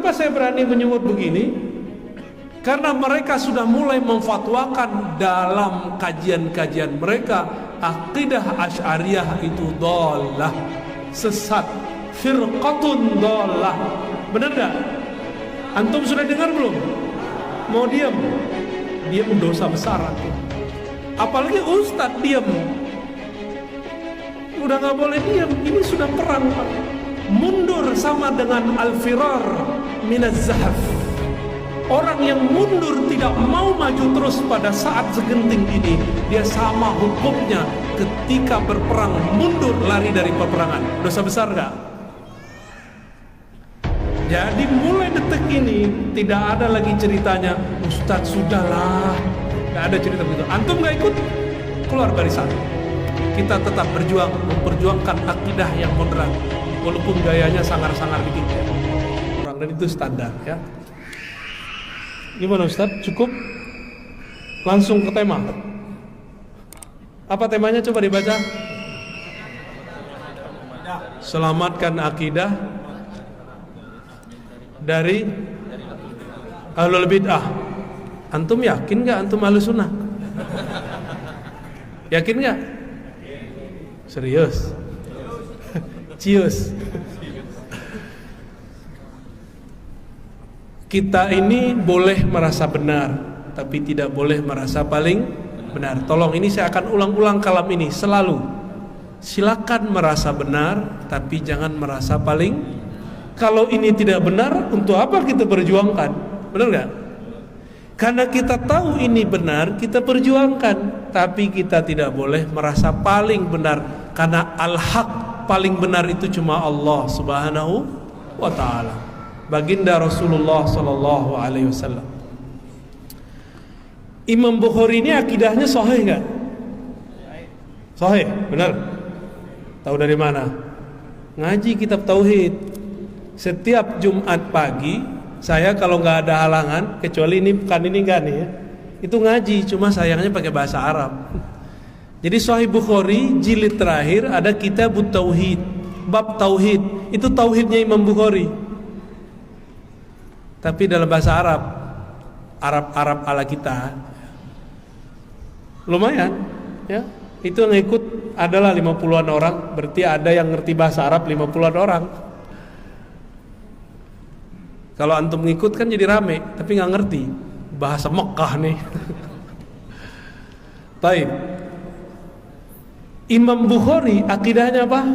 Kenapa saya berani menyebut begini? Karena mereka sudah mulai memfatwakan dalam kajian-kajian mereka, akidah Asy'ariyah itu dhalah, sesat, firqatun dhalah. Benar enggak? Antum sudah dengar belum? Mau diam? Diam dosa besar antum. Apalagi ustadz diam. Udah nggak boleh diam. Ini sudah perang, Pak. Mundur sama dengan al-firar minaz zahaf. Orang yang mundur tidak mau maju terus pada saat segenting ini, dia sama hukumnya ketika berperang mundur lari dari peperangan. Dosa besar gak? Jadi mulai detik ini tidak ada lagi ceritanya Ustadz sudahlah, gak ada cerita begitu. Antum gak ikut, keluar barisan. Kita tetap berjuang, memperjuangkan akidah yang moderat, walaupun gayanya sangar-sangar dikit. Dan itu standar ya. Gimana Ustaz? Cukup? Langsung ke tema. Apa temanya? Coba dibaca. Selamatkan akidah dari ahlul bid'ah. Antum yakin gak antum ahlus sunnah? Yakin gak? Serius? Cius. Kita ini boleh merasa benar, tapi tidak boleh merasa paling benar. Tolong, ini saya akan ulang-ulang kalam ini selalu. Silakan merasa benar, tapi jangan merasa paling. Kalau ini tidak benar, untuk apa kita perjuangkan? Benar gak? Karena kita tahu ini benar, kita perjuangkan. Tapi kita tidak boleh merasa paling benar, karena al-haq paling benar itu cuma Allah Subhanahu wa ta'ala, baginda Rasulullah sallallahu alaihi wasallam. Imam Bukhari ini akidahnya sahih enggak? Sahih, benar. Tahu dari mana? Ngaji kitab tauhid. Setiap Jumat pagi saya kalau nggak ada halangan, kecuali ini pekan ini enggak nih ya, itu ngaji, cuma sayangnya pakai bahasa Arab. Jadi Sahih Bukhari jilid terakhir ada kitabut tauhid, bab tauhid. Itu tauhidnya Imam Bukhari, tapi dalam bahasa Arab, Arab ala kita. Lumayan ya. Itu yang ikut adalah 50-an orang, berarti ada yang ngerti bahasa Arab 50-an orang. Kalau antum ngikut kan jadi rame, tapi nggak ngerti bahasa Mekah nih. Baik. Imam Bukhari akidahnya apa?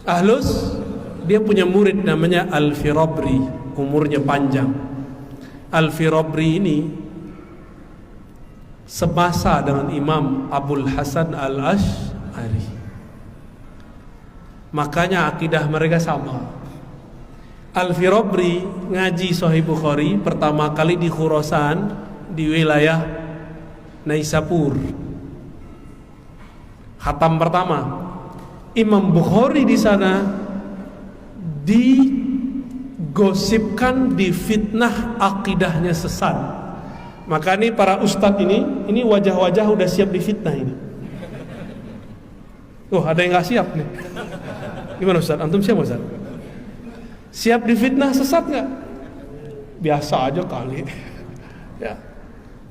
Ahlus. Dia punya murid namanya Al-Firabri, umurnya panjang. Al-Firabri ini semasa dengan Imam Abul Hasan Al-Asy'ari. Makanya akidah mereka sama. Al-Firabri ngaji Sahih Bukhari pertama kali di Khurasan, di wilayah Naisapur. Khatam pertama. Imam Bukhari di sana digosipkan, difitnah akidahnya sesat. Maka ini para ustadz ini wajah-wajah udah siap difitnah ini. Ada yang nggak siap nih. Gimana Ustadz? Antum siap Ustadz? Siap difitnah sesat nggak? Biasa aja kali. Ya.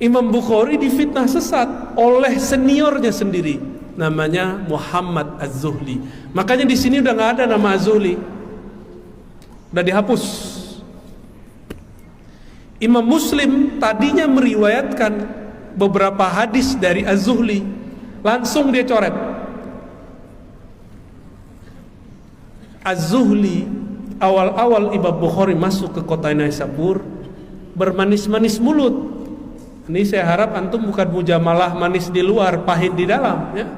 Imam Bukhari difitnah sesat oleh seniornya sendiri, namanya Muhammad Az-Zuhli. Makanya di sini udah nggak ada nama Az-Zuhli, udah dihapus. Imam Muslim tadinya meriwayatkan beberapa hadis dari Az-Zuhli, langsung dia coret. Az-Zuhli awal-awal Imam Bukhari masuk ke kota Naisabur bermanis-manis mulut. Ini saya harap antum bukan mujamalah manis di luar, pahit di dalam ya.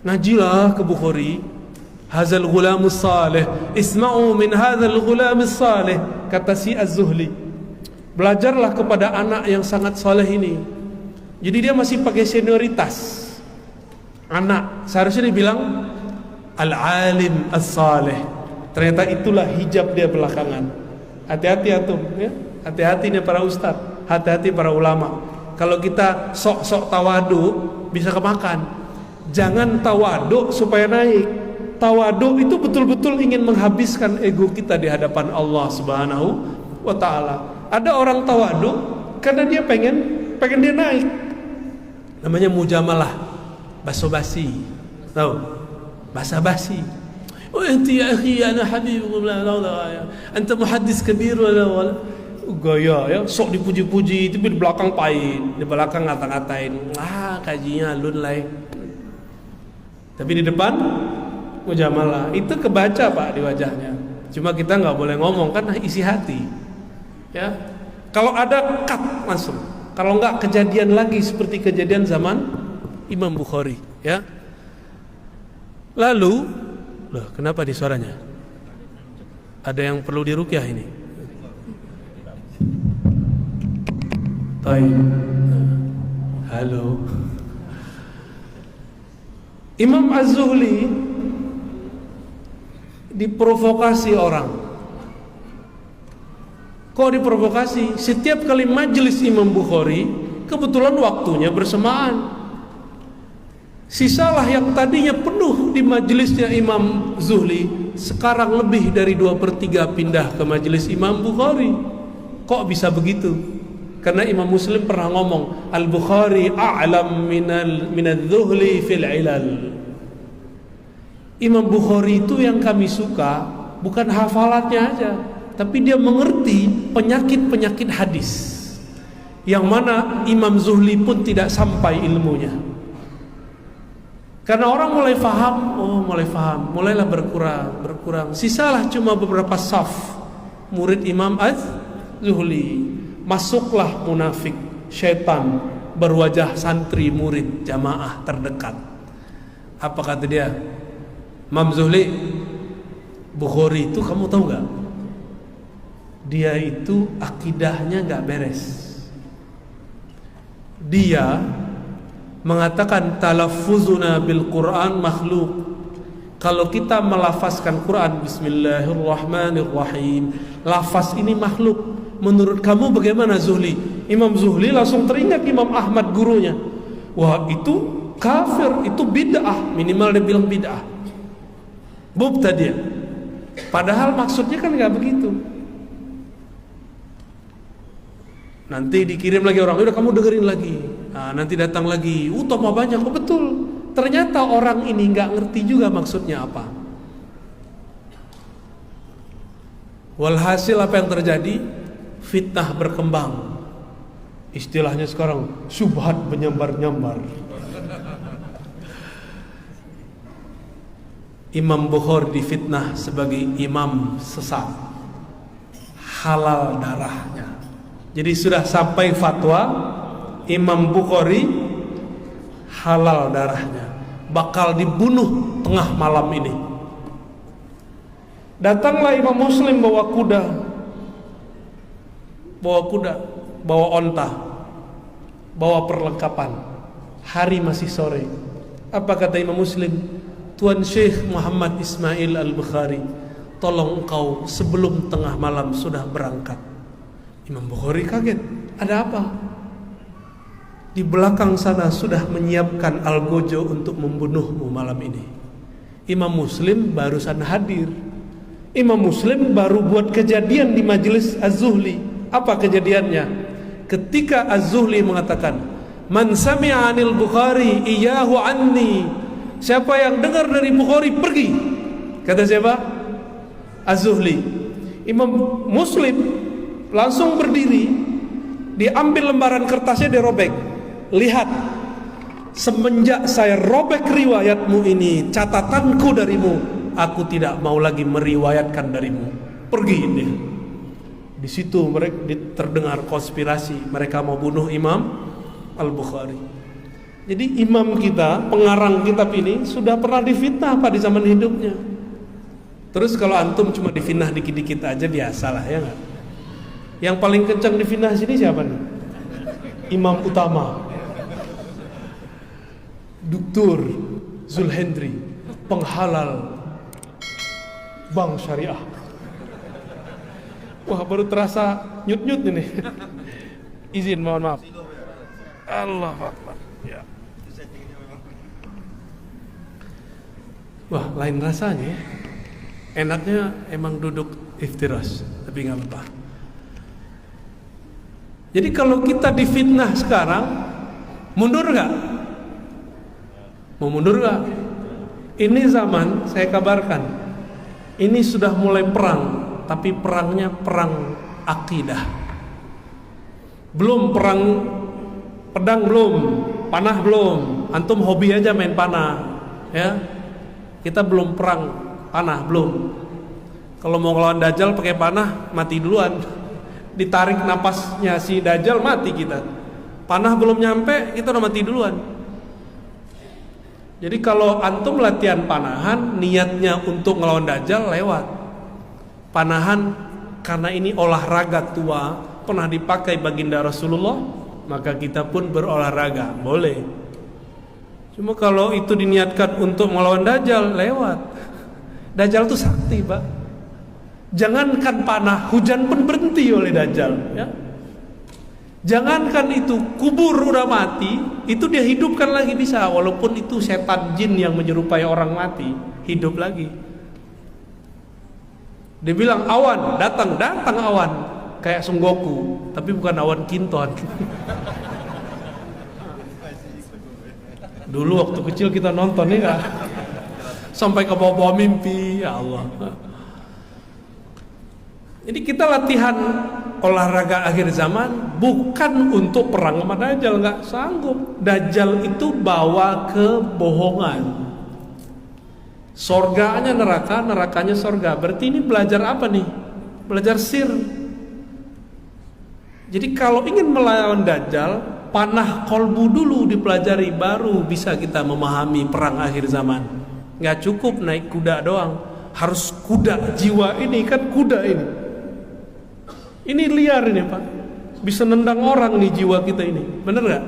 Ngajilah ke Bukhari. Hazal ghulamus salih, isma'u min hadzal ghulamis salih, kata si Az-Zuhli. Belajarlah kepada anak yang sangat saleh ini. Jadi dia masih pakai senioritas. Anak, seharusnya dibilang al-alim as-salih. Ternyata itulah hijab dia belakangan. Hati-hati antum ya. Hati-hati nih para ustadz, hati-hati para ulama. Kalau kita sok-sok tawadu bisa kemakan. Jangan tawadu supaya naik. tawadu itu betul-betul ingin menghabiskan ego kita di hadapan Allah Subhanahu wa taala. Ada orang tawadu karena dia pengen dia naik. Namanya mujamalah, basa-basi. Tahu? Basa-basi. Oh enti ya akhi ana habibullah anta muhaddis kabir wala gaya ya, sok dipuji-puji tapi di belakang pahit, di belakang ngata-ngatain, kajinya alun lai. Tapi di depan mujamalah. Itu kebaca Pak di wajahnya. Cuma kita nggak boleh ngomong kan isi hati. Ya. Kalau ada cut langsung. Kalau nggak kejadian lagi seperti kejadian zaman Imam Bukhari, ya. Lalu, loh, kenapa di suaranya? Ada yang perlu diruqyah ini? Halo. Imam Az-Zuhli diprovokasi orang. Kok diprovokasi? Setiap kali majelis Imam Bukhari, kebetulan waktunya bersamaan. Sisalah yang tadinya penuh di majelisnya Imam Zuhli, sekarang lebih dari 2/3 pindah ke majelis Imam Bukhari. Kok bisa begitu? Karena Imam Muslim pernah ngomong, Al-Bukhari a'lam minal Zuhli fil ilal. Imam Bukhari itu yang kami suka bukan hafalatnya aja, tapi dia mengerti penyakit-penyakit hadis yang mana Imam Zuhli pun tidak sampai ilmunya. Karena orang mulai faham, mulailah berkurang. Sisalah cuma beberapa saf murid Imam Az-Zuhli. Masuklah munafik, syaitan berwajah santri murid jamaah terdekat. Apa kata dia? Imam Zuhli, Bukhari itu kamu tahu gak? Dia itu akidahnya gak beres. Dia mengatakan talaffuzuna bil Quran makhluk. Kalau kita melafazkan Quran Bismillahirrahmanirrahim, lafaz ini makhluk. Menurut kamu bagaimana Zuhli? Imam Zuhli langsung teringat Imam Ahmad gurunya. Wah itu kafir, itu bid'ah. Minimal dia bilang bid'ah, mubtadi'. Padahal maksudnya kan gak begitu. Nanti dikirim lagi orang, udah kamu dengerin lagi. Nanti datang lagi, tambah banyak. Oh betul, ternyata orang ini gak ngerti juga maksudnya apa. Walhasil apa yang terjadi? Fitnah berkembang. Istilahnya sekarang syubhat menyambar-nyambar. Imam Bukhari difitnah sebagai imam sesat, halal darahnya. Jadi sudah sampai fatwa Imam Bukhari halal darahnya, bakal dibunuh tengah malam ini. Datanglah Imam Muslim bawa kuda, bawa onta, bawa perlengkapan. Hari masih sore. Apa kata Imam Muslim? Tuan Syekh Muhammad Ismail Al-Bukhari, tolong engkau sebelum tengah malam sudah berangkat. Imam Bukhari kaget. Ada apa? Di belakang sana sudah menyiapkan algojo untuk membunuhmu malam ini. Imam Muslim barusan hadir. Imam Muslim baru buat kejadian di majelis Az-Zuhli. Apa kejadiannya? Ketika Az-Zuhli mengatakan, "Man sami'a 'anil Bukhari iyyahu 'anni." Siapa yang dengar dari Bukhari pergi. Kata siapa? Az-Zuhli. Imam Muslim langsung berdiri, diambil lembaran kertasnya, dirobek. Lihat, semenjak saya robek riwayatmu ini, catatanku darimu, aku tidak mau lagi meriwayatkan darimu. Pergi dia. Di situ mereka terdengar konspirasi, mereka mau bunuh Imam Al-Bukhari. Jadi imam kita, pengarang kitab ini sudah pernah difitnah Pak di zaman hidupnya. Terus kalau antum cuma difitnah dikit-dikit aja biasalah ya nggak? Yang paling kencang difitnah sini siapa nih? Imam utama, Dr. Zulhendri, penghalal bank syariah. Wah baru terasa nyut-nyut ini. Izin, mohon maaf. Allah Akbar. Ya. Wah, lain rasanya ya. Enaknya emang duduk iftirash, tapi nggak apa-apa. Jadi kalau kita difitnah sekarang, mundur nggak? Mau mundur nggak? Ini zaman, saya kabarkan, ini sudah mulai perang, tapi perangnya perang akidah. Belum perang pedang, belum panah, belum. Antum hobi aja main panah, ya. Kita belum perang panah, belum. Kalau mau ngelawan Dajjal pakai panah, mati duluan. Ditarik napasnya si Dajjal, mati kita. Panah belum nyampe, kita udah mati duluan. Jadi kalau antum latihan panahan, niatnya untuk ngelawan Dajjal, lewat. Panahan karena ini olahraga tua, pernah dipakai baginda Rasulullah, maka kita pun berolahraga, boleh. Cuma kalau itu diniatkan untuk melawan Dajjal, lewat. Dajjal itu sakti, Pak. Jangankan panah, hujan pun berhenti oleh Dajjal, ya. Jangankan itu, kubur udah mati, itu dia hidupkan lagi bisa, walaupun itu setan jin yang menyerupai orang mati, hidup lagi. Dia bilang awan, datang awan, kayak Son Goku, tapi bukan awan Kinton. Dulu waktu kecil kita nonton ya, sampai ke bawah-bawah mimpi, ya Allah. Jadi kita latihan olahraga akhir zaman bukan untuk perang sama Dajjal, nggak sanggup. Dajjal itu bawa kebohongan. Sorganya neraka, nerakanya sorga. Berarti ini belajar apa nih? Belajar sir. Jadi kalau ingin melawan Dajjal, panah kolbu dulu dipelajari, baru bisa kita memahami perang akhir zaman. Nggak cukup naik kuda doang, harus kuda jiwa ini, kan kuda ini. Ini liar ini, Pak. Bisa nendang orang nih jiwa kita ini. Bener gak?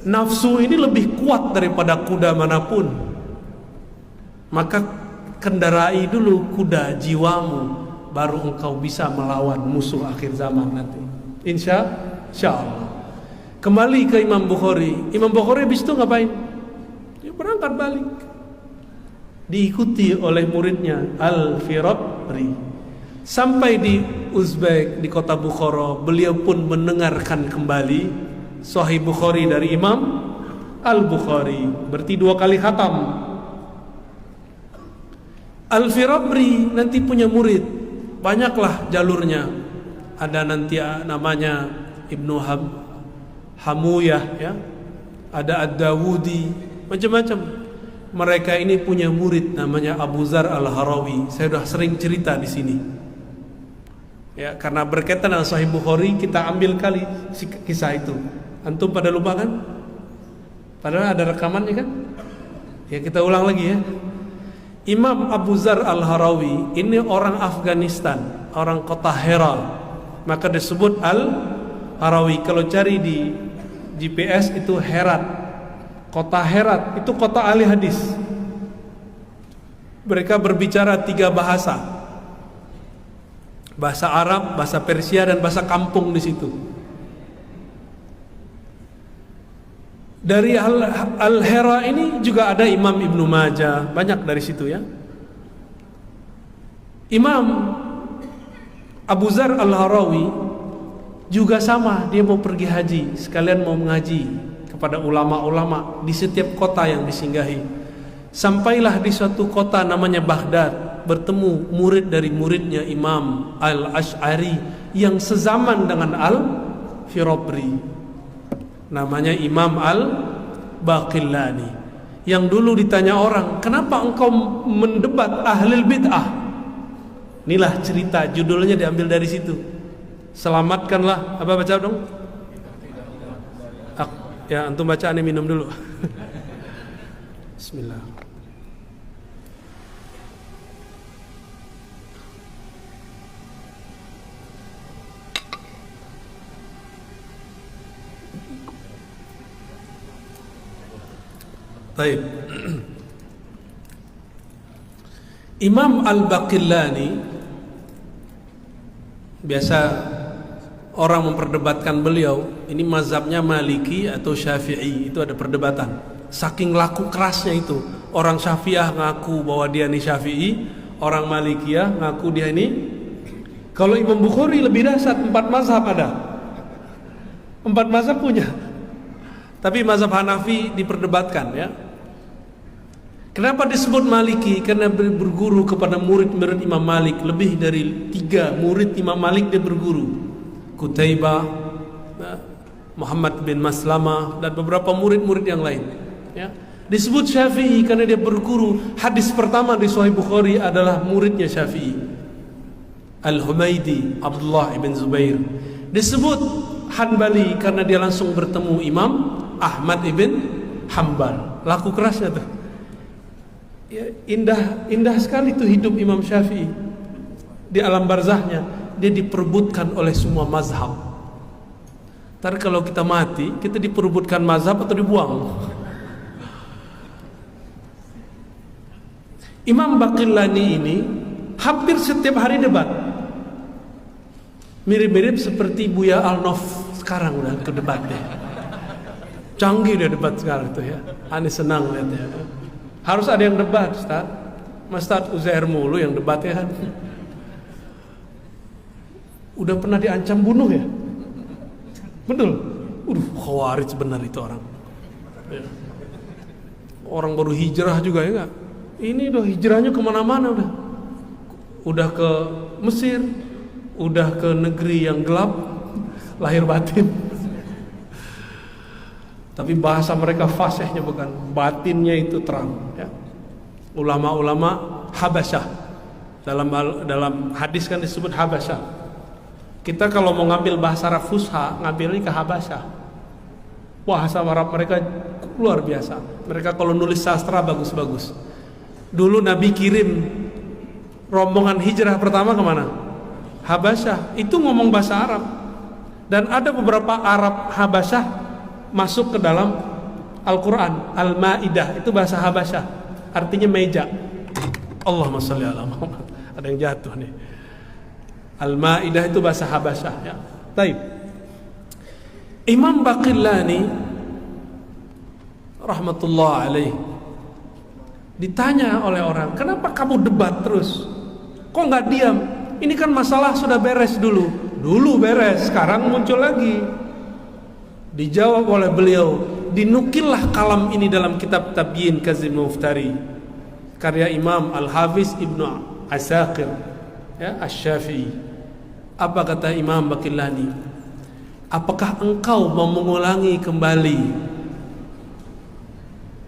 Nafsu ini lebih kuat daripada kuda manapun. Maka kendarai dulu kuda jiwamu, baru engkau bisa melawan musuh akhir zaman nanti. Insya Allah. Kembali ke Imam Bukhari. Imam Bukhari habis itu ngapain? Dia berangkat balik. Diikuti oleh muridnya Al-Firabri. Sampai di Uzbek, di kota Bukhara, beliau pun mendengarkan kembali Sahih Bukhari dari Imam Al-Bukhari. Berarti 2 kali khatam. Al-Firabri nanti punya murid, banyaklah jalurnya. Ada nanti namanya Ibnu Hamuyah, ya. Ada Ad-Dawudi, macam-macam. Mereka ini punya murid namanya Abu Zar Al-Harawi. Saya sudah sering cerita di sini. Ya, karena berkaitan dengan Sahih Bukhari, kita ambil kali kisah itu. Antum pada lupa kan? Padahal ada rekamannya kan? Ya, kita ulang lagi ya. Imam Abu Zar Al-Harawi ini orang Afghanistan, orang kota Herat. Maka disebut Al-Harawi. Kalau cari di GPS itu Herat. Kota Herat itu kota ahli hadis. Mereka berbicara 3 bahasa. Bahasa Arab, bahasa Persia, dan bahasa kampung di situ. Dari Al-Hira ini juga ada Imam Ibnu Majah, banyak dari situ ya. Imam Abu Zar Al-Harawi juga sama, dia mau pergi haji, sekalian mau mengaji kepada ulama-ulama di setiap kota yang disinggahi. Sampailah di suatu kota namanya Baghdad, bertemu murid dari muridnya Imam Al-Ash'ari yang sezaman dengan Al-Firabri, namanya Imam Al-Baqillani, yang dulu ditanya orang, kenapa engkau mendebat ahlul bid'ah? Inilah cerita, judulnya diambil dari situ. Selamatkanlah, apa baca dong? Ya, antum baca, aneh minum dulu. Bismillah. Baik. Imam Al-Baqillani, biasa orang memperdebatkan beliau, ini mazhabnya Maliki atau Syafi'i, itu ada perdebatan. saking laku kerasnya itu. Orang Syafi'iyah ngaku bahwa dia ini Syafi'i, orang Malikiyah ngaku dia ini. Kalau Imam Bukhari lebih dahsyat, 4 mazhab ada. 4 mazhab punya. Tapi mazhab Hanafi diperdebatkan ya. Kenapa disebut Maliki? Karena berguru kepada murid-murid Imam Malik. Lebih dari 3 murid Imam Malik dia berguru. Qutaibah, Muhammad bin Maslamah, dan beberapa murid-murid yang lain ya. Disebut Syafi'i karena dia berguru. Hadis pertama di Sahih Bukhari adalah muridnya Syafi'i, Al-Humaidi, Abdullah ibn Zubair. Disebut Hanbali karena dia langsung bertemu Imam Ahmad ibn Hanbal. Laku kerasnya tuh ya, indah sekali tuh hidup Imam Syafi'i. Di alam barzahnya dia diperebutkan oleh semua mazhab. Ntar kalau kita mati, kita diperebutkan mazhab atau dibuang. Imam Baqillani ini hampir setiap hari debat. Mirip-mirip seperti Buya Al-Nof sekarang udah ke debatnya. Canggih dia debat sekarang tuh ya. Aneh senang lihatnya. Harus ada yang debat, Ustaz. Ustaz Uzair mulu yang debatnya kan. Udah pernah diancam bunuh ya? Betul? Khawarij benar itu orang ya. Orang baru hijrah juga ya gak? Ini udah hijrahnya kemana-mana udah ke Mesir, udah ke negeri yang gelap, lahir batin. Tapi bahasa mereka fasihnya bukan, batinnya itu terang ya. Ulama-ulama Habasyah, dalam hadis kan disebut Habasyah. Kita kalau mau ngambil bahasa Arab Fusha, ngambilnya ke Habasyah. Bahasa Arab mereka luar biasa. Mereka kalau nulis sastra bagus-bagus. Dulu Nabi kirim rombongan hijrah pertama kemana? Habasyah. Itu ngomong bahasa Arab. Dan ada beberapa Arab Habasyah masuk ke dalam Al-Quran. Al-Ma'idah itu bahasa Habasyah, artinya meja. Allahumma sholli ala Muhammad. Ada yang jatuh nih. Al-Ma'idah itu bahasa Habasyah ya. Baik. Imam Baqillani rahmatullah alaih ditanya oleh orang, "Kenapa kamu debat terus? Kok nggak diam? Ini kan masalah sudah beres dulu." Dulu beres, sekarang muncul lagi. Dijawab oleh beliau, dinukillah kalam ini dalam kitab Tabyin Kazim Muftari karya Imam Al-Hafiz Ibnu Asakir ya, Asy-Syafi'i. Apa kata Imam Baqillani? Apakah engkau mau mengulangi kembali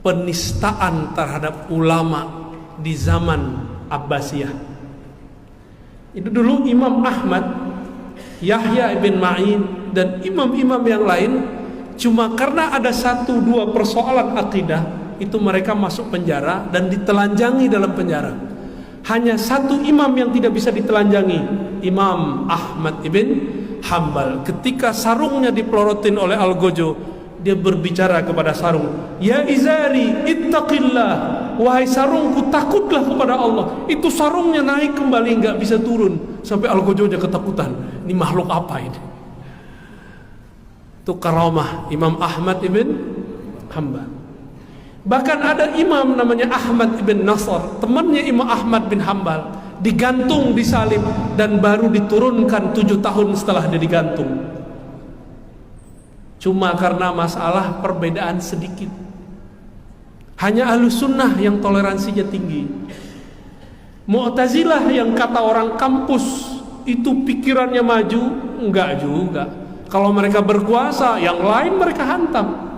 penistaan terhadap ulama di zaman Abbasiyah? Itu dulu Imam Ahmad, Yahya ibn Ma'in, dan imam-imam yang lain, cuma karena ada 1-2 persoalan akidah, itu mereka masuk penjara dan ditelanjangi dalam penjara. Hanya 1 imam yang tidak bisa ditelanjangi, Imam Ahmad ibn Hanbal. Ketika sarungnya dipelorotin oleh Al-Gojo, dia berbicara kepada sarung, "Ya izari ittaqillah, wahai sarungku takutlah kepada Allah." Itu sarungnya naik kembali, nggak bisa turun. Sampai Al-Gojo aja ketakutan, ini makhluk apa ini? Itu karamah Imam Ahmad ibn Hanbal. Bahkan ada imam namanya Ahmad ibn Nasr, temannya Imam Ahmad bin Hanbal, digantung di salib dan baru diturunkan 7 tahun setelah dia digantung. Cuma karena masalah perbedaan sedikit. Hanya Ahlus Sunnah yang toleransinya tinggi. Mu'tazilah yang kata orang kampus itu pikirannya maju, enggak juga. Kalau mereka berkuasa, yang lain mereka hantam.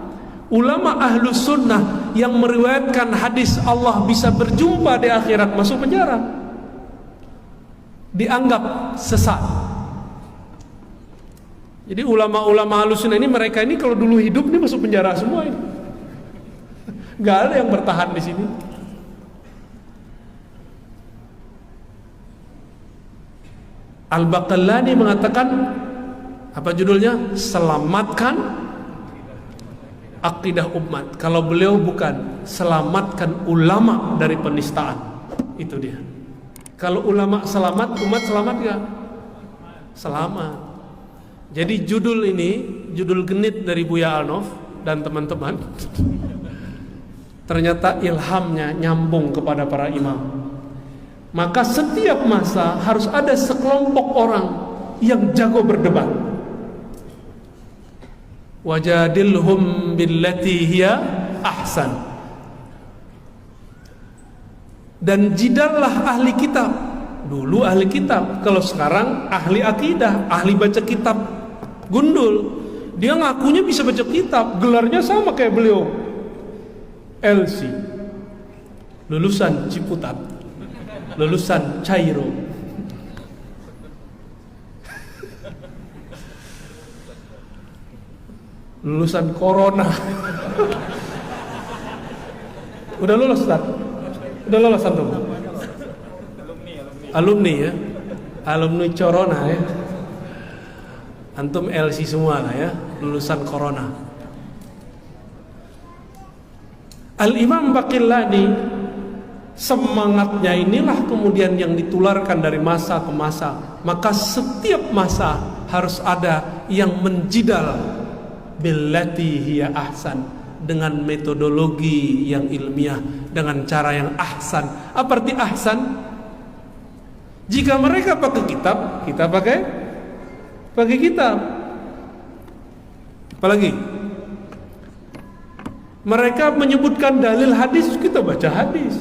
Ulama Ahlus Sunnah yang meriwayatkan hadis Allah bisa berjumpa di akhirat masuk penjara, dianggap sesat. Jadi ulama-ulama Ahlus Sunnah ini, mereka ini kalau dulu hidup ini masuk penjara semua ini. Gak ada yang bertahan di sini. Al-Baqillani mengatakan, apa judulnya? Selamatkan akidah umat. Kalau beliau bukan selamatkan ulama dari penistaan. Itu dia. Kalau ulama selamat, umat selamat gak? Selamat. Jadi judul ini, judul genit dari Buya Al-Nof dan teman-teman, ternyata ilhamnya nyambung kepada para imam. Maka setiap masa harus ada sekelompok orang yang jago berdebat. Wajadilhum billati hiya ahsan. Dan jidallah ahli kitab. Dulu ahli kitab, kalau sekarang ahli akidah, ahli baca kitab gundul. Dia ngakunya bisa baca kitab, gelarnya sama kayak beliau. LC, lulusan Ciputat, lulusan Cairo. Lulusan Corona. Udah lulus, Ustaz? Udah lulus antum? Alumni ya. Alumni Corona ya. Antum LC semua lah ya, lulusan Corona. Al-Imam Baqillani, semangatnya inilah kemudian yang ditularkan dari masa ke masa. Maka setiap masa harus ada yang menjidal billati hiya ahsan, dengan metodologi yang ilmiah, dengan cara yang ahsan. Apa arti ahsan? Jika mereka pakai kitab, kita pakai kitab. Apalagi mereka menyebutkan dalil hadis, kita baca hadis.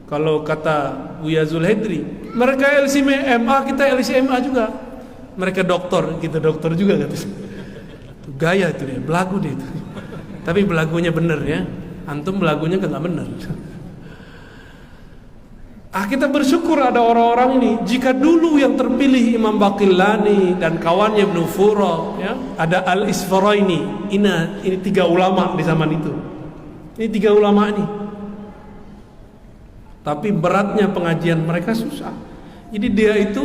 Kalau kata Buya Zulhedri, mereka LCMA, kita LCMA juga. Mereka doktor, kita doktor juga kata. Gaya itu dia, belagu dia itu. Tapi belagunya bener ya. Antum belagunya nggak bener. Kita bersyukur ada orang-orang ini. Jika dulu yang terpilih Imam Baqillani dan kawannya Ibnu Fura, ya, ada Al-Isfaraini. Ini 3 ulama di zaman itu. Ini 3 ulama ini. Tapi beratnya pengajian mereka susah. Jadi dia itu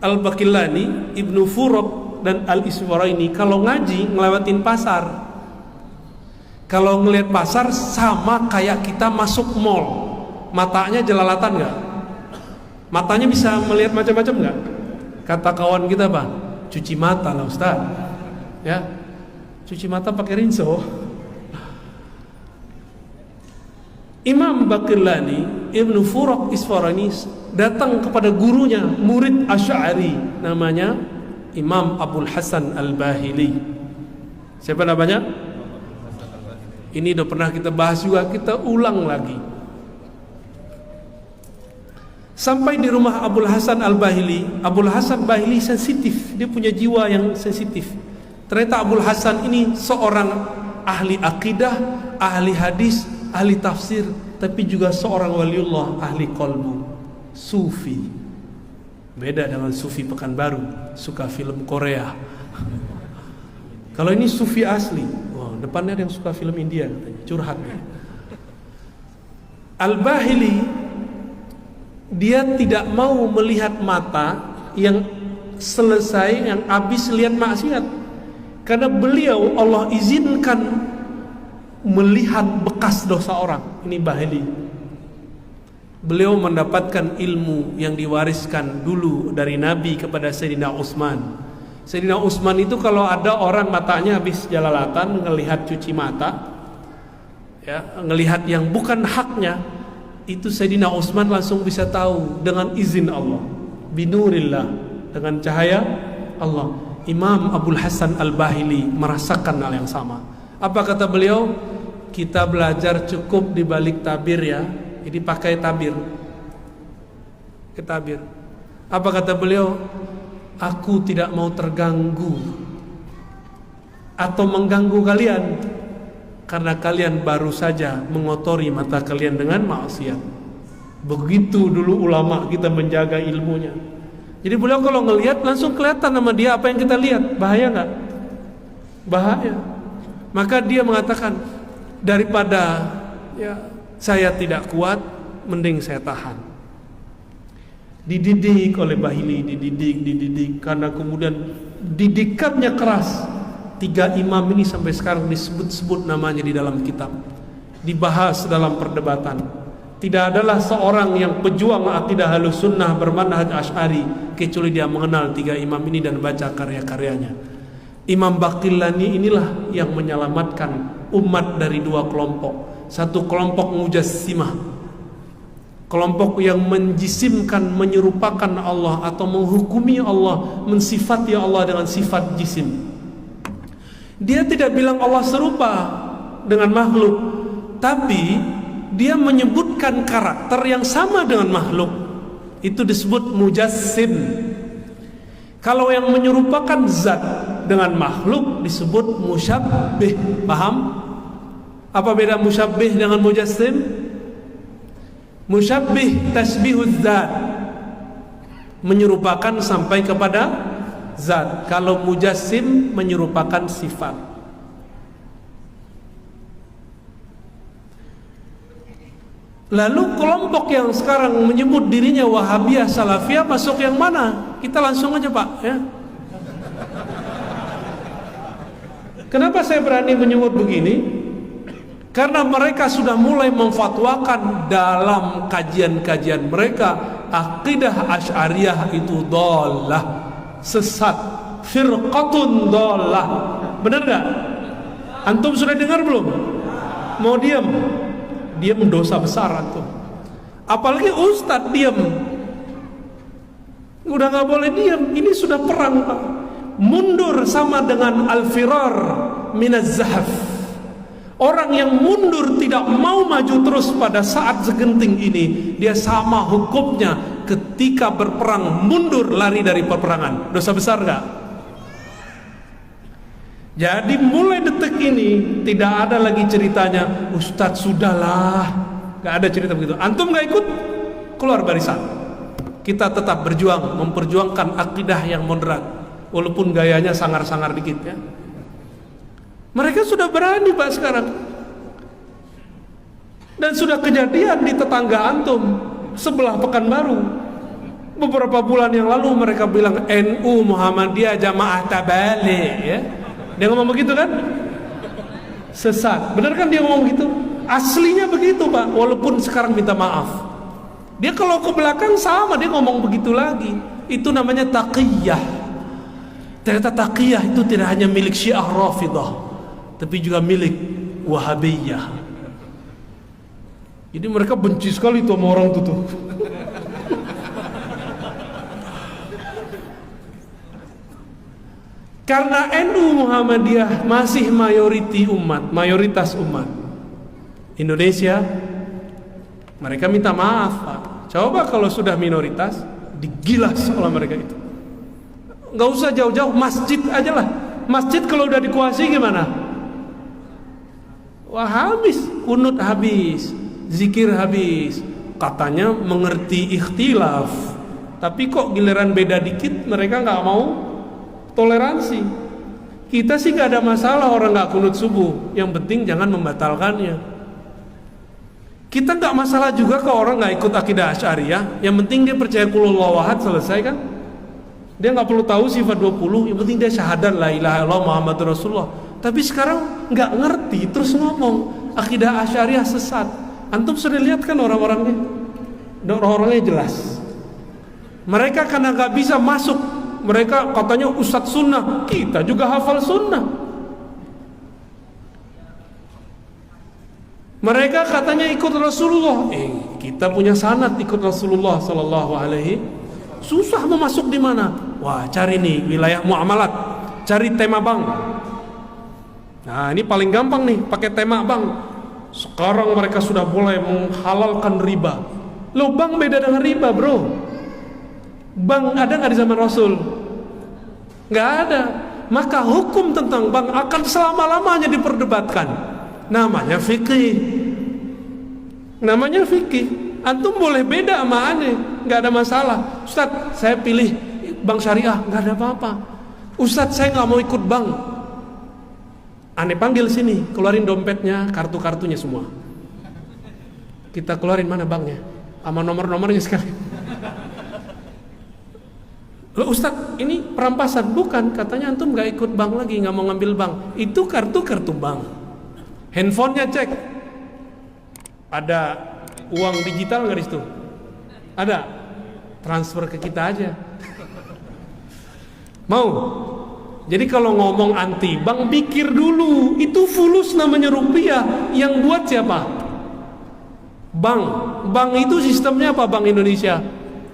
Al-Baqillani, Ibnu Fura dan Al-Isfaraini kalau ngaji ngelewatin pasar. Kalau ngelihat pasar sama kayak kita masuk mall. Matanya jelalatan nggak? Matanya bisa melihat macam-macam nggak? Kata kawan kita apa? Cuci mata lah Ustaz. Ya, cuci mata pakai rinso. Imam Baqillani, Ibnu Furaq Isfarani datang kepada gurunya, murid Asy'ari, namanya Imam Abul Hasan Al-Bahili. Siapa namanya? Ini udah pernah kita bahas juga, kita ulang lagi. Sampai di rumah Abul Hasan Al-Bahili. Abul Hasan Bahili sensitif, dia punya jiwa yang sensitif. Ternyata Abul Hasan ini seorang ahli akidah, ahli hadis, ahli tafsir, tapi juga seorang waliullah, ahli qalbu, sufi. Beda dengan sufi Pekanbaru, suka film Korea. Kalau ini sufi asli. Wow, depannya ada yang suka film India katanya, curhat. Al-Bahili dia tidak mau melihat mata yang selesai, yang habis lihat maksiat. Karena beliau Allah izinkan melihat bekas dosa orang. Ini Bahili. Beliau mendapatkan ilmu yang diwariskan dulu dari Nabi kepada Sayyidina Utsman. Sayyidina Utsman itu kalau ada orang matanya habis jalalatan, ngelihat cuci mata, ya, ngelihat yang bukan haknya, itu Sayyidina Utsman langsung bisa tahu dengan izin Allah, binurillah, dengan cahaya Allah. Imam Abul Hasan Al-Bahili merasakan hal yang sama. Apa kata beliau? Kita belajar cukup di balik tabir ya. Jadi pakai tabir. Ke tabir. Apa kata beliau? Aku tidak mau terganggu atau mengganggu kalian, karena kalian baru saja mengotori mata kalian dengan maksiat. Begitu dulu ulama kita menjaga ilmunya. Jadi beliau kalau ngelihat langsung kelihatan sama dia apa yang kita lihat. Bahaya nggak? Bahaya. Maka dia mengatakan, daripada ya saya tidak kuat, mending saya tahan. Dididik oleh Bahili, dididik, karena kemudian didikannya keras. 3 imam ini sampai sekarang disebut-sebut namanya di dalam kitab, dibahas dalam perdebatan. Tidak adalah seorang yang pejuang akidah Ahlus Sunnah bermanhaj Asy'ari kecuali dia mengenal 3 imam ini dan baca karya-karyanya. Imam Baqillani inilah yang menyelamatkan umat dari 2 kelompok. satu kelompok mujassimah, kelompok yang menjisimkan, menyerupakan Allah atau menghukumi Allah, mensifati Allah dengan sifat jisim. Dia tidak bilang Allah serupa dengan makhluk, tapi dia menyebutkan karakter yang sama dengan makhluk. Itu disebut mujassim. Kalau yang menyerupakan zat dengan makhluk disebut musyabbih. Paham? Apa beda musyabbih dengan mujassim? Musyabbih tasbihuz zat, menyerupakan sampai kepada zat. Kalau mujassim menyerupakan sifat. Lalu kelompok yang sekarang menyebut dirinya Wahabiyah Salafiyah masuk yang mana? Kita langsung aja Pak ya. Kenapa saya berani menyebut begini? Karena mereka sudah mulai memfatwakan dalam kajian-kajian mereka, akidah Asy'ariyah itu dhalah, sesat, firqatun dhalah. Benar gak? Antum sudah dengar belum? Mau diam? Diam dosa besar antum. Apalagi ustadz diam. Udah gak boleh diam. Ini sudah perang Pak. Mundur sama dengan al-firar minaz zahaf. Orang yang mundur tidak mau maju terus pada saat segenting ini, dia sama hukumnya ketika berperang mundur lari dari peperangan. Dosa besar gak? Jadi mulai detik ini tidak ada lagi ceritanya Ustadz sudahlah, gak ada cerita begitu. Antum gak ikut, keluar barisan. Kita tetap berjuang, memperjuangkan akidah yang moderat, walaupun gayanya sangar-sangar dikit ya. Mereka sudah berani Pak sekarang. Dan sudah kejadian di tetangga antum sebelah Pekanbaru. Beberapa bulan yang lalu mereka bilang NU Muhammadiyah Jamaah Tabligh ya. Dia ngomong begitu kan? Sesat. Benar kan dia ngomong begitu? Aslinya begitu Pak, walaupun sekarang minta maaf. Dia kalau ke belakang sama, dia ngomong begitu lagi. Itu namanya taqiyah. Ternyata taqiyah itu tidak hanya milik Syiah Rafidhah, tapi juga milik Wahabiyah. Jadi mereka benci sekali tuh sama orang itu tuh. Karena NU Muhammadiyah masih mayoritas umat Indonesia, mereka minta maaf Pak. Coba kalau sudah minoritas, digilas oleh mereka itu. Nggak usah jauh-jauh, masjid aja lah. Masjid kalau udah dikuasai gimana? Wah habis, kunut habis, zikir habis. Katanya mengerti ikhtilaf, tapi kok giliran beda dikit mereka nggak mau toleransi. Kita sih nggak ada masalah orang nggak kunut subuh, yang penting jangan membatalkannya. Kita nggak masalah juga kalau orang nggak ikut akidah Asy'ariyah, yang penting dia percaya qul huwallahu ahad, selesai kan? Dia nggak perlu tahu sifat 20, yang penting dia syahadat la ilaha illallah Muhammadur Rasulullah. Tapi sekarang nggak ngerti terus ngomong akidah Asy'ariyah sesat. Antum sudah lihat kan orang-orangnya? Orang-orangnya jelas. Mereka karena nggak bisa masuk, mereka katanya ustadz sunnah, kita juga hafal sunnah. Mereka katanya ikut Rasulullah, kita punya sanad ikut Rasulullah Sallallahu Alaihi. Susah mau masuk di mana? Wah, cari nih wilayah muamalat, cari tema bank. Nah ini paling gampang nih, pakai tema bank. Sekarang mereka sudah mulai menghalalkan riba. Loh, bank beda dengan riba bro. Bank ada nggak di zaman Rasul? Nggak ada. Maka hukum tentang bank akan selama-lamanya diperdebatkan. Namanya fikih. Namanya fikih. Antum boleh beda sama aneh, nggak ada masalah. Ustadz, saya pilih bank syariah, nggak ada apa-apa. Ustadz, saya nggak mau ikut bank. Aneh panggil sini, keluarin dompetnya, kartu-kartunya semua. Kita keluarin mana banknya, sama nomor-nomornya sekali. Loh Ustadz, ini perampasan? Bukan, katanya antum nggak ikut bank lagi, nggak mau ngambil bank. Itu kartu-kartu bank. Handphonenya cek, ada uang digital nggak di situ? Ada, transfer ke kita aja. Mau? Jadi kalau ngomong anti bank, pikir dulu, itu fulus namanya rupiah. Yang buat siapa? Bank itu sistemnya apa? Bank Indonesia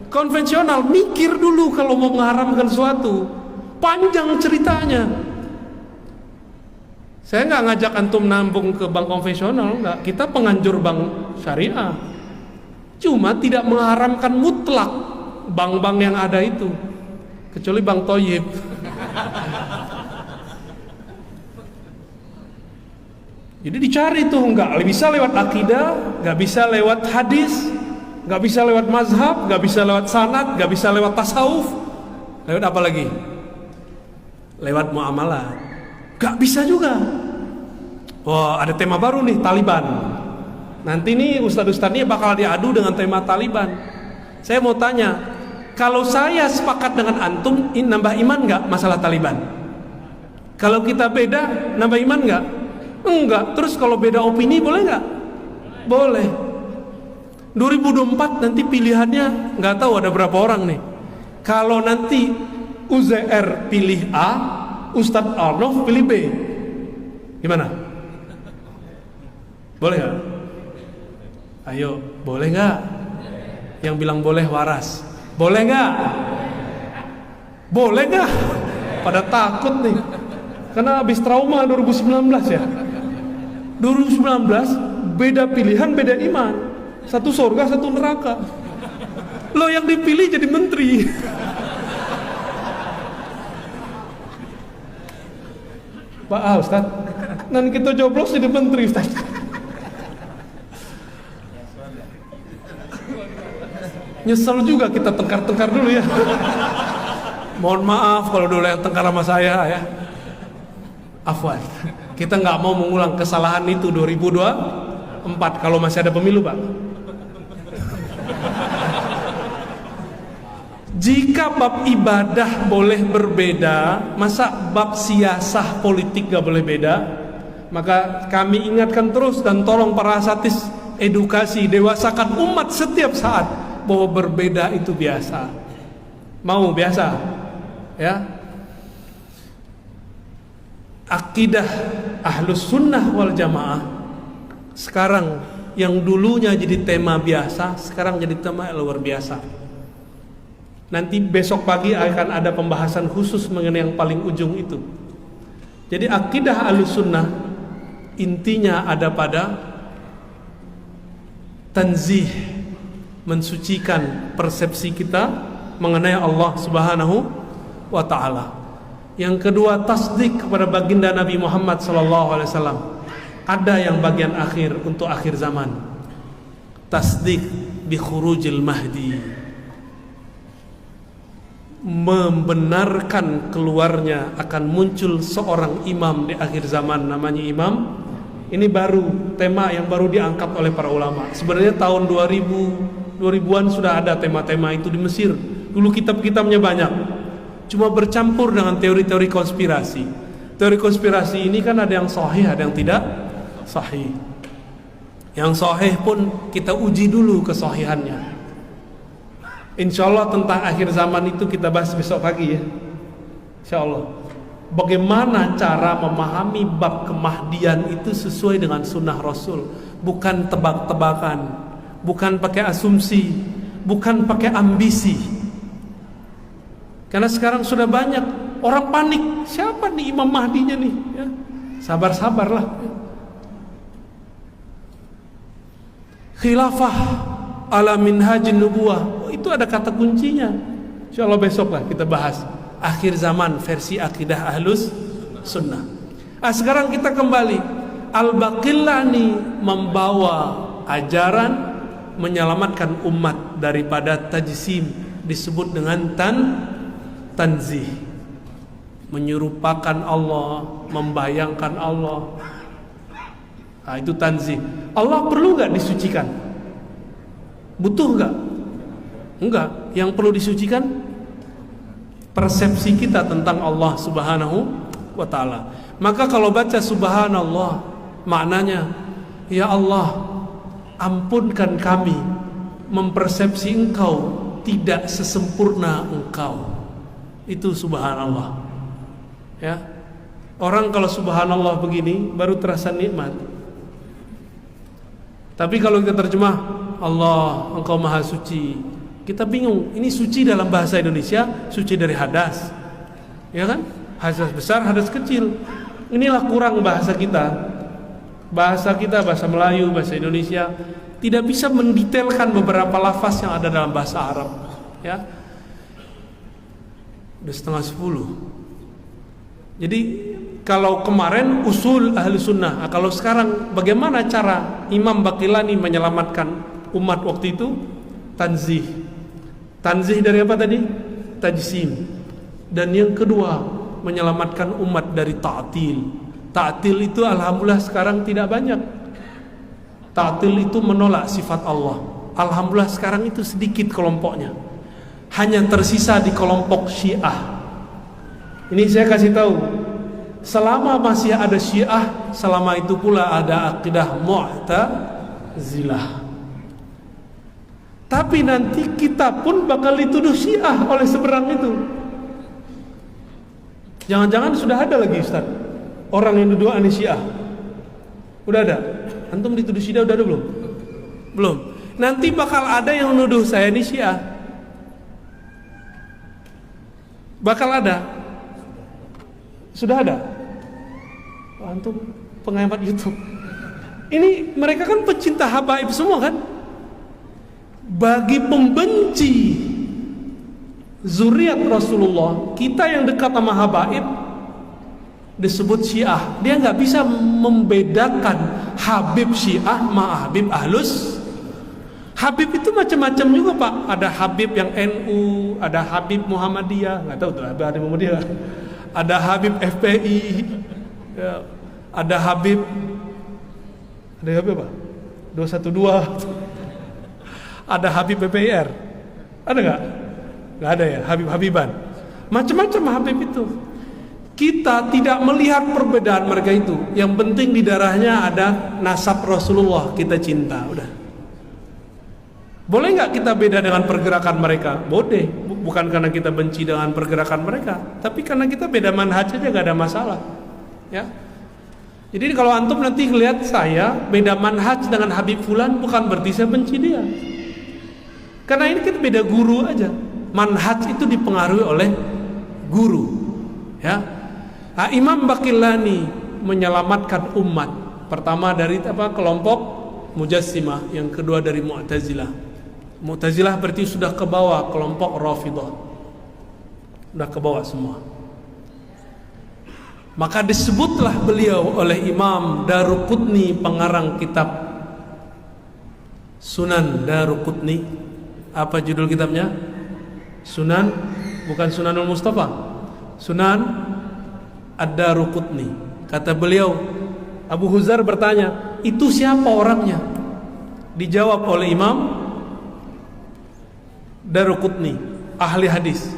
konvensional. Mikir dulu kalau mau mengharamkan sesuatu, panjang ceritanya. Saya nggak ngajak antum nambung ke bank konvensional, nggak. Kita penganjur bank syariah, cuma tidak mengharamkan mutlak bank-bank yang ada itu, kecuali bank Toyib. Jadi dicari tuh, nggak bisa lewat akidah, nggak bisa lewat hadis, nggak bisa lewat mazhab, nggak bisa lewat sanad, nggak bisa lewat tasawuf. Lewat apa lagi? Lewat muamalah. Nggak bisa juga. Wah, ada tema baru nih, Taliban. Nanti nih ustadz-ustadznya bakal diadu dengan tema Taliban. Saya mau tanya, kalau saya sepakat dengan antum, ini nambah iman nggak masalah Taliban? Kalau kita beda, nambah iman nggak? Enggak. Terus kalau beda opini boleh nggak? Boleh. 2024 nanti pilihannya nggak tahu ada berapa orang nih. Kalau nanti UZR pilih A, Ustadz Arnof pilih B, gimana? Boleh nggak? Ayo, boleh nggak? Yang bilang boleh waras. Boleh nggak? Boleh nggak? Pada takut nih, karena habis trauma 2019 ya. 2019 beda pilihan, beda iman. Satu surga, satu neraka. Lo yang dipilih jadi menteri. Pak Ustaz, nanti kita coblos jadi menteri Ustaz. Nyesel juga kita tengkar-tengkar dulu ya. Mohon maaf kalau dulu yang tengkar sama saya ya. Afwan. Kita nggak mau mengulang kesalahan itu 2024 kalau masih ada pemilu, Pak. Jika bab ibadah boleh berbeda, masa bab siasah politik gak boleh beda? Maka kami ingatkan terus dan tolong para asatidz edukasi, dewasakan umat setiap saat bahwa berbeda itu biasa. Mau biasa? Ya. Akidah Ahlus Sunnah wal Jamaah sekarang yang dulunya jadi tema biasa, sekarang jadi tema luar biasa. Nanti besok pagi akan ada pembahasan khusus mengenai yang paling ujung itu. Jadi akidah Ahlus Sunnah intinya ada pada tanzih, mensucikan persepsi kita mengenai Allah Subhanahu wa taala. Yang kedua, tasdik kepada baginda Nabi Muhammad SAW. Ada yang bagian akhir untuk akhir zaman. Tasdik bi khurujil mahdi. Membenarkan keluarnya akan muncul seorang imam di akhir zaman, namanya imam. Ini baru tema yang baru diangkat oleh para ulama. Sebenarnya tahun 2000-an sudah ada tema-tema itu di Mesir. Dulu kitab-kitabnya banyak. Cuma bercampur dengan teori-teori konspirasi. Teori konspirasi ini kan ada yang sahih, ada yang tidak sahih. Yang sahih pun kita uji dulu kesahihannya. Insya Allah tentang akhir zaman itu kita bahas besok pagi ya. Insya Allah. Bagaimana cara memahami bab kemahdian itu sesuai dengan sunnah Rasul. Bukan tebak-tebakan, bukan pakai asumsi, bukan pakai ambisi. Karena sekarang sudah banyak orang panik, siapa nih Imam Mahdinya nih ya. Sabar-sabarlah. Khilafah ala minhajin nubuwah, itu ada kata kuncinya. Insyaallah besok lah kita bahas akhir zaman versi akidah Ahlus Sunnah. Sekarang kita kembali. Al-Baqillani membawa ajaran menyelamatkan umat daripada tajsim, disebut dengan tanzih, menyerupakan Allah, membayangkan Allah. Itu tanzih. Allah perlu nggak disucikan? Butuh nggak? Enggak. Yang perlu disucikan persepsi kita tentang Allah Subhanahu wa taala. Maka kalau baca subhanallah, maknanya ya Allah, ampunkan kami mempersepsi Engkau tidak sesempurna Engkau. Itu subhanallah. Ya. Orang kalau subhanallah begini baru terasa nikmat. Tapi kalau kita terjemah Allah Engkau Maha Suci, kita bingung. Ini suci dalam bahasa Indonesia, suci dari hadas, ya kan? Hadas besar, hadas kecil. Inilah kurang bahasa kita. Bahasa kita, bahasa Melayu, bahasa Indonesia tidak bisa mendetailkan beberapa lafaz yang ada dalam bahasa Arab. Ya, udah 9:30. Jadi kalau kemarin usul ahli sunnah, kalau sekarang bagaimana cara Imam Baqillani menyelamatkan umat waktu itu? Tanzih. Tanzih dari apa tadi? Tajsim. Dan yang kedua, menyelamatkan umat dari ta'til. Ta'til itu alhamdulillah sekarang tidak banyak. Ta'til itu menolak sifat Allah. Alhamdulillah sekarang itu sedikit kelompoknya. Hanya tersisa di kelompok Syiah. Ini saya kasih tahu, selama masih ada Syiah, selama itu pula ada akidah Mu'tazilah. Tapi nanti kita pun bakal dituduh Syiah oleh seberang itu. Jangan-jangan sudah ada lagi Ustaz orang yang duduk aneh Syiah. Udah ada? Antum dituduh Syiah udah ada belum? Belum. Nanti bakal ada yang nuduh saya ini Syiah. Bakal ada. Sudah ada. Antum penghemat YouTube. Ini mereka kan pecinta habaib semua kan? Bagi pembenci zuriat Rasulullah, kita yang dekat sama habaib disebut Syiah. Dia nggak bisa membedakan Habib Syiah sama Habib Ahlus. Habib itu macam-macam juga Pak. Ada Habib yang NU, ada Habib Muhammadiyah, nggak tahu tuh Habib Muhammadiyah. Ada Habib FPI, ya, ada Habib apa? 212. Ada Habib PPIR. Ada nggak? Nggak ada ya. Habib-habiban. Macam-macam Habib itu. Kita tidak melihat perbedaan mereka itu. Yang penting di darahnya ada nasab Rasulullah, kita cinta, udah. Boleh nggak kita beda dengan pergerakan mereka? Boleh. Bukan karena kita benci dengan pergerakan mereka, tapi karena kita beda manhaj aja, gak ada masalah. Ya. Jadi kalau antum nanti lihat saya beda manhaj dengan Habib Fulan, bukan berarti saya benci dia. Karena ini kita beda guru aja. Manhaj itu dipengaruhi oleh guru. Ya. Nah, Imam Baqillani menyelamatkan umat. Pertama dari kelompok Mujassimah, yang kedua dari Mu'tazilah. Mu'tazilah berarti sudah ke bawah kelompok Rafidhah. Sudah ke bawah semua. Maka disebutlah beliau oleh Imam Daruqutni, pengarang kitab Sunan Daruqutni. Apa judul kitabnya? Sunan, bukan Sunanul Mustafa. Sunan Ad-Daruqutni. Kata beliau, Abu Huzar bertanya, itu siapa orangnya? Dijawab oleh Imam Daruqutni, ahli hadis.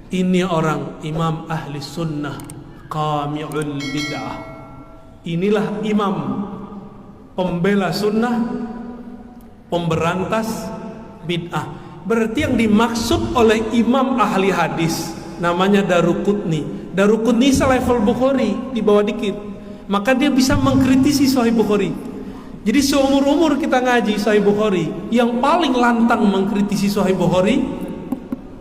Ini orang imam ahli sunnah, qami'ul bid'ah. Inilah imam pembela sunnah, pemberantas bid'ah. Berarti yang dimaksud oleh imam ahli hadis namanya Daruqutni. Daruqutni selevel Bukhari, di bawah dikit. Maka dia bisa mengkritisi Sahih Bukhari. Jadi seumur-umur kita ngaji Sahih Bukhari, yang paling lantang mengkritisi Sahih Bukhari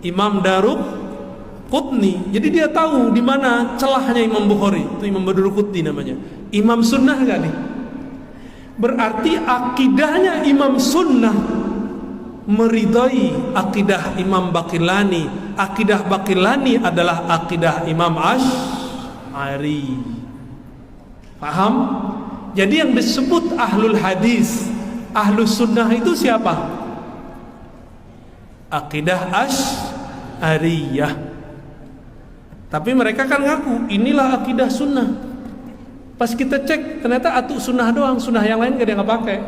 Imam Daruqutni. Jadi dia tahu di mana celahnya Imam Bukhari. Itu Imam Daruqutni namanya. Imam sunnah enggak nih? Berarti akidahnya Imam sunnah meridai akidah Imam Baqillani. Akidah Baqillani adalah akidah Imam Asy'ari. Paham? Jadi yang disebut ahlul hadis, ahlus sunnah itu siapa? Akidah Asy'ariyah. Tapi mereka kan ngaku inilah akidah sunnah. Pas kita cek ternyata atu sunnah doang, sunnah yang lain gak ada yang pakai.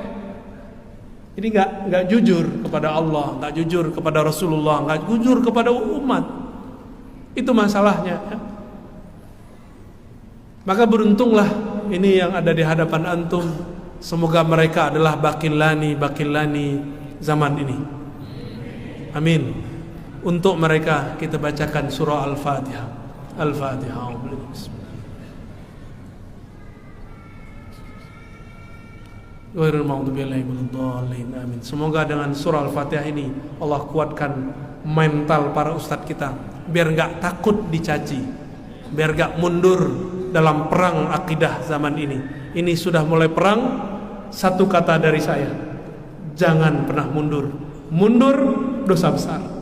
Jadi nggak jujur kepada Allah, nggak jujur kepada Rasulullah, nggak jujur kepada umat. Itu masalahnya. Ya. Maka beruntunglah ini yang ada di hadapan antum. Semoga mereka adalah Baqillani zaman ini. Amin. Untuk mereka kita bacakan surah Al-Fatihah. Al-Fatihah. Ghairil maghdubi alaihim waladdallin. Amin. Semoga dengan surah Al-Fatihah ini Allah kuatkan mental para ustadz kita biar enggak takut dicaci, biar enggak mundur dalam perang akidah zaman ini. Ini sudah mulai perang. Satu kata dari saya, jangan pernah mundur. Mundur dosa besar.